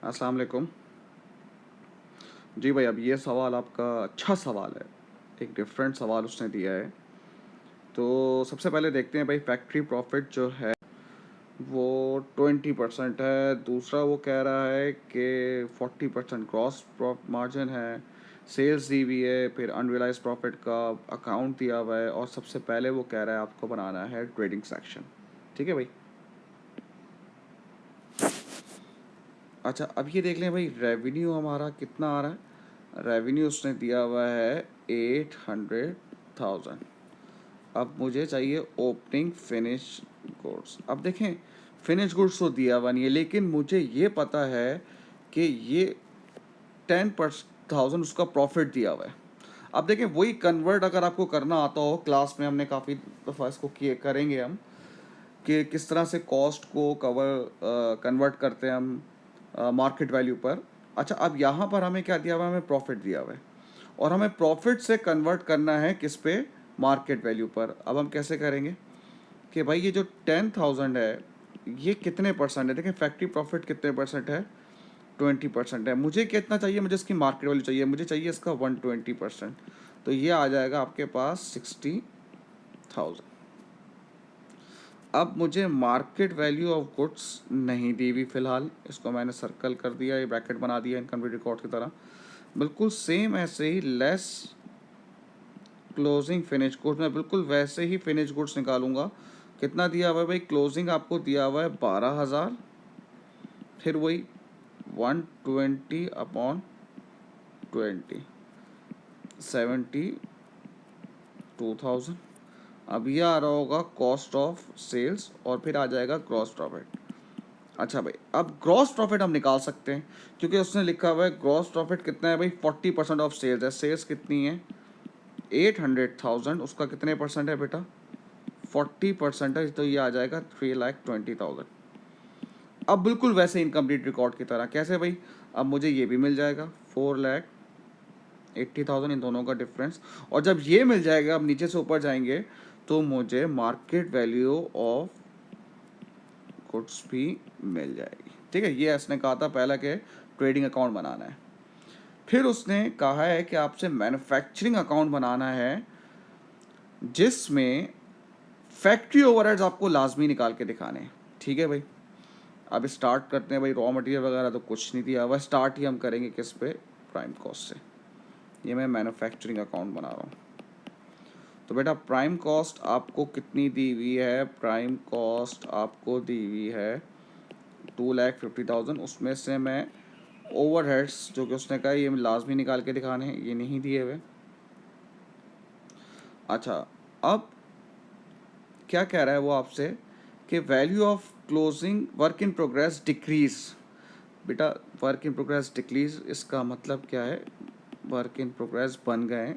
अस्सलाम वालेकुम। जी भाई, अब ये सवाल आपका अच्छा सवाल है। एक डिफरेंट सवाल उसने दिया है। तो सबसे पहले देखते हैं भाई, फैक्ट्री प्रॉफिट जो है वो 20% है। दूसरा वो कह रहा है कि 40% ग्रॉस मार्जिन है। सेल्स दी हुई है, फिर अनरियलाइज प्रॉफिट का अकाउंट दिया हुआ है, और सबसे पहले वो कह रहा है आपको बनाना है ट्रेडिंग सेक्शन। ठीक है भाई। अच्छा, अब ये देख लें भाई, रेवेन्यू हमारा कितना आ रहा है। रेवेन्यू उसने दिया हुआ है 800,000। अब मुझे चाहिए ओपनिंग फिनिश गुड्स। अब देखें, फिनिश गुड्स तो दिया हुआ नहीं है, लेकिन मुझे ये पता है कि ये 10,000 उसका प्रॉफिट दिया हुआ है। अब देखें, वही कन्वर्ट अगर आपको करना आता हो, क्लास में हमने काफ़ी दफ़ा इसको किए करेंगे हम, कि किस तरह से कॉस्ट को कन्वर्ट करते हैं हम मार्केट वैल्यू पर। अच्छा, अब यहाँ पर हमें क्या दिया हुआ है, हमें प्रॉफिट दिया हुआ है, और हमें प्रॉफिट से कन्वर्ट करना है किस पे, मार्केट वैल्यू पर। अब हम कैसे करेंगे कि भाई ये जो 10,000 है ये कितने परसेंट है। देखिए, फैक्ट्री प्रॉफिट कितने परसेंट है, 20% है। मुझे कितना चाहिए, मुझे इसकी मार्केट वैल्यू चाहिए, मुझे चाहिए इसका 120%। तो ये आ जाएगा आपके पास 60,000। अब मुझे मार्केट वैल्यू ऑफ गुड्स नहीं दी हुई फ़िलहाल, इसको मैंने सर्कल कर दिया, ये ब्रैकेट बना दिया इनकम्प्लीट रिकॉर्ड की तरह। बिल्कुल सेम ऐसे ही लेस क्लोजिंग फिनिश गुड्स, मैं बिल्कुल वैसे ही फिनिश गुड्स निकालूंगा। कितना दिया हुआ है भाई, क्लोजिंग आपको दिया हुआ है 12,000, फिर वही 120/20, 72,000। अब ये आ रहा होगा कॉस्ट ऑफ सेल्स, और फिर आ जाएगा ग्रॉस प्रॉफिट। अच्छा भाई, अब ग्रॉस प्रॉफिट हम निकाल सकते हैं, क्योंकि उसने लिखा हुआ है ग्रॉस प्रॉफिट कितना है भाई, 40% ऑफ सेल्स है। सेल्स कितनी है, 800,000, उसका कितने परसेंट है बेटा, 40% है, तो ये आ जाएगा 3,20,000। अब बिल्कुल वैसे इनकम्प्लीट रिकॉर्ड की तरह, कैसे भाई, अब मुझे ये भी मिल जाएगा 4,80,000, इन दोनों का डिफरेंस। और जब ये मिल जाएगा, अब नीचे से ऊपर जाएंगे, तो मुझे मार्केट वैल्यू ऑफ गुड्स भी मिल जाएगी। ठीक है, ये उसने कहा था पहला कि ट्रेडिंग अकाउंट बनाना है। फिर उसने कहा है कि आपसे मैन्युफैक्चरिंग अकाउंट बनाना है, जिसमें फैक्ट्री ओवरहेड्स आपको लाजमी निकाल के दिखाने हैं। ठीक है भाई, अब स्टार्ट करते हैं भाई। रॉ मटेरियल वगैरह तो कुछ नहीं दिया हुआ, स्टार्ट ही हम करेंगे किस पे, प्राइम कॉस्ट से। ये मैं मैन्युफैक्चरिंग अकाउंट बना रहा हूँ। तो बेटा, प्राइम कॉस्ट आपको कितनी दी हुई है, प्राइम कॉस्ट आपको दी हुई है 2,50,000। उसमें से मैं ओवरहेड्स जो कि उसने कहा ये लाजमी निकाल के दिखाने हैं, ये नहीं दिए हुए। अच्छा, अब क्या कह रहा है वो आपसे कि value of closing work in progress decrease. बेटा, वर्क इन प्रोग्रेस डिक्रीज इसका मतलब क्या है, वर्क इन प्रोग्रेस बन गए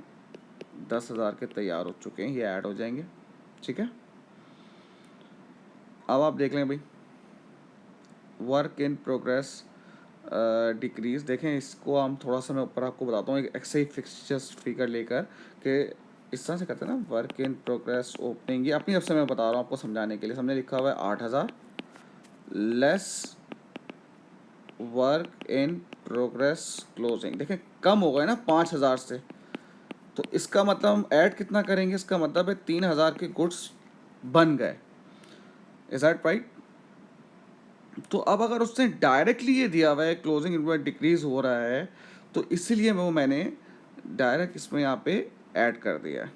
10,000 के तैयार हो चुके हैं, ये ऐड हो जाएंगे। ठीक है, अब आप देख लें भाई, वर्क इन प्रोग्रेस डिक्रीज। देखें, इसको हम थोड़ा सा, मैं ऊपर आपको बताता हूँ, एक ऐसे ही फिक्सचर्स फिगर लेकर कि इस तरह से करते हैं ना, वर्क इन प्रोग्रेस ओपनिंग, ये अपनी तरफ से मैं बता रहा हूँ आपको समझाने के लिए। हमने लिखा हुआ है 8,000 lace work in progress closing. देखें, कम हो गए ना 5,000 से, तो इसका मतलब हम ऐड कितना करेंगे, इसका मतलब है 3,000 के गुड्स बन गए। Is that right. तो अब अगर उसने डायरेक्टली ये दिया हुआ है क्लोजिंग इनवेंटरी डिक्रीज हो रहा है, तो इसीलिए मैंने डायरेक्ट इसमें यहाँ पे ऐड कर दिया है।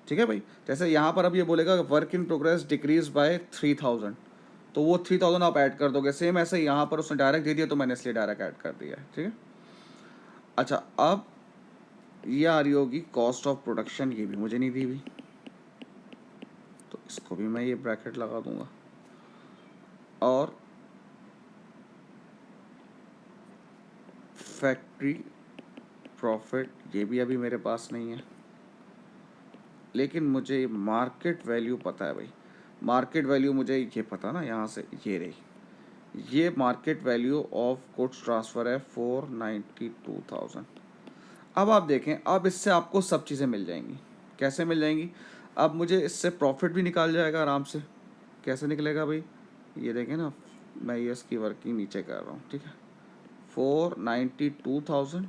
ठीक है भाई, जैसे यहाँ पर अब ये बोलेगा work in progress decrease by 3,000, तो वो 3,000 आप ऐड कर दोगे। सेम ऐसे यहाँ पर उसने डायरेक्ट दे दिया, तो मैंने इसलिए डायरेक्ट ऐड कर दिया है। ठीक है, अच्छा, अब ये आ रही होगी कॉस्ट ऑफ प्रोडक्शन, ये भी मुझे नहीं दी हुई, तो इसको भी मैं ये ब्रैकेट लगा दूंगा। और फैक्ट्री प्रॉफिट, ये भी अभी मेरे पास नहीं है, लेकिन मुझे मार्केट वैल्यू पता है भाई। मार्केट वैल्यू मुझे ये पता ना, यहाँ से ये रही, ये market value of goods transfer है 492,000। अब आप देखें, अब इससे आपको सब चीज़ें मिल जाएंगी। कैसे मिल जाएंगी, अब मुझे इससे प्रॉफिट भी निकाल जाएगा आराम से। कैसे निकलेगा भाई, ये देखें ना, मैं ये इसकी वर्किंग नीचे कर रहा हूँ। ठीक है, 492,000।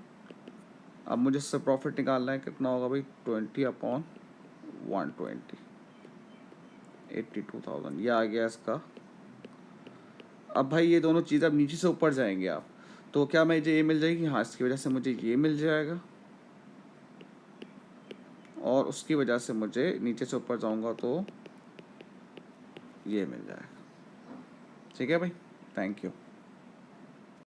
अब मुझे इससे प्रॉफिट निकालना है, कितना होगा भाई, 20/120, 82,000, ये आ गया इसका। अब भाई ये दोनों चीज़ अब नीचे से ऊपर जाएंगे आप, तो क्या मुझे ये मिल जाएगी, हाँ इसकी वजह से मुझे ये मिल जाएगा, और उसकी वजह से मुझे नीचे से ऊपर जाऊंगा तो ये मिल जाएगा। ठीक है भाई, थैंक यू।